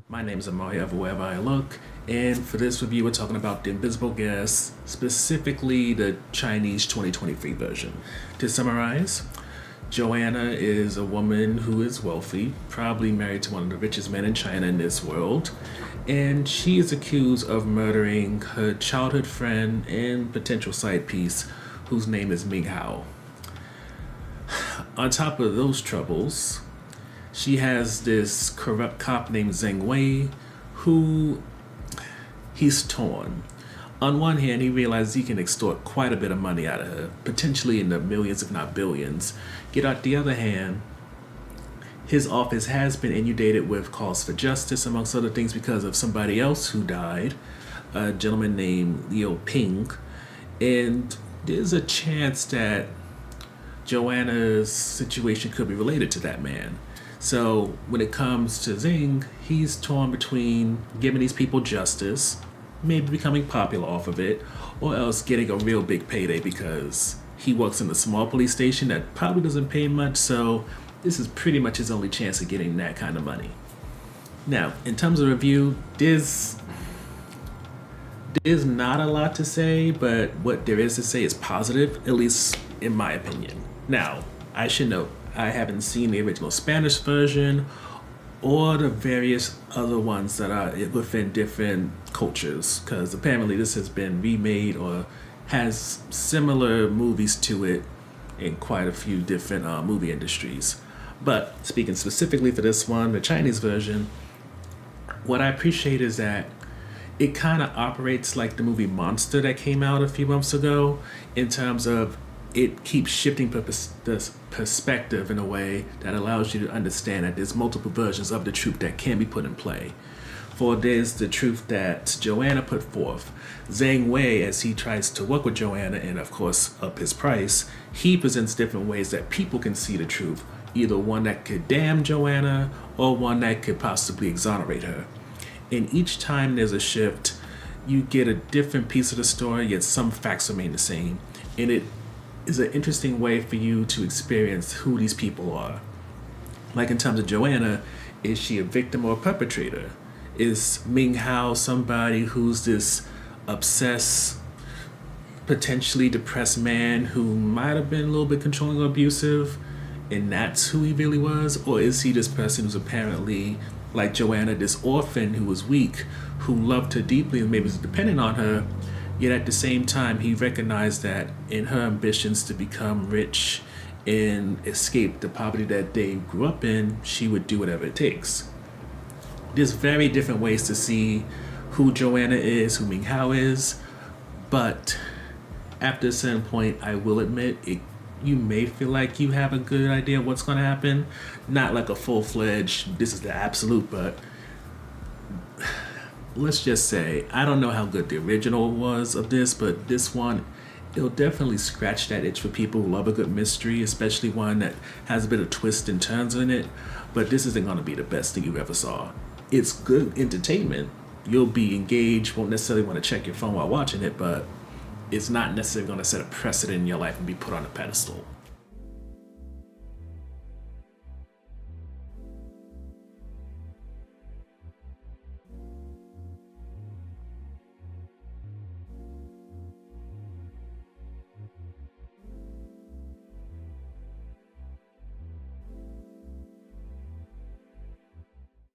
My name is Amari of Wherever I Look, and for this review, we're talking about The Invisible Guest, specifically the Chinese 2023 version. To summarize, Joanna is a woman who is wealthy, probably married to one of the richest men in China in this world, and she is accused of murdering her childhood friend and potential side piece, whose name is Ming Hao. On top of those troubles, she has this corrupt cop named Zheng Wei, who he's torn. On one hand, he realizes he can extort quite a bit of money out of her, potentially in the millions, if not billions. Yet on the other hand, his office has been inundated with calls for justice, amongst other things, because of somebody else who died, a gentleman named Liu Ping. And there's a chance that Joanna's situation could be related to that man. So when it comes to Zing, he's torn between giving these people justice, maybe becoming popular off of it, or else getting a real big payday because he works in a small police station that probably doesn't pay much, so this is pretty much his only chance of getting that kind of money. Now, in terms of review, there's not a lot to say, but what there is to say is positive, at least in my opinion. Now, I should note, I haven't seen the original Spanish version or the various other ones that are within different cultures, because apparently this has been remade or has similar movies to it in quite a few different movie industries. But speaking specifically for this one, the Chinese version, what I appreciate is that it kind of operates like the movie Monster that came out a few months ago, in terms of it keeps shifting the perspective in a way that allows you to understand that there's multiple versions of the truth that can be put in play. For there's the truth that Joanna put forth. Zhang Wei, as he tries to work with Joanna and of course up his price, he presents different ways that people can see the truth, either one that could damn Joanna or one that could possibly exonerate her. And each time there's a shift, you get a different piece of the story, yet some facts remain the same. And it is an interesting way for you to experience who these people are. Like in terms of Joanna, is she a victim or a perpetrator? Is Ming Hao somebody who's this obsessed, potentially depressed man who might have been a little bit controlling or abusive, and that's who he really was? Or is he this person who's apparently, like Joanna, this orphan who was weak, who loved her deeply and maybe was dependent on her, yet at the same time he recognized that in her ambitions to become rich and escape the poverty that they grew up in, she would do whatever it takes. There's very different ways to see who Joanna is, who Ming Hao is, but after a certain point, I will admit, you may feel like you have a good idea of what's going to happen. Not like a full-fledged, this is the absolute, but let's just say, I don't know how good the original was of this, but this one, it'll definitely scratch that itch for people who love a good mystery, especially one that has a bit of twists and turns in it. But this isn't going to be the best thing you ever saw. It's good entertainment. You'll be engaged, won't necessarily want to check your phone while watching it, but it's not necessarily going to set a precedent in your life and be put on a pedestal.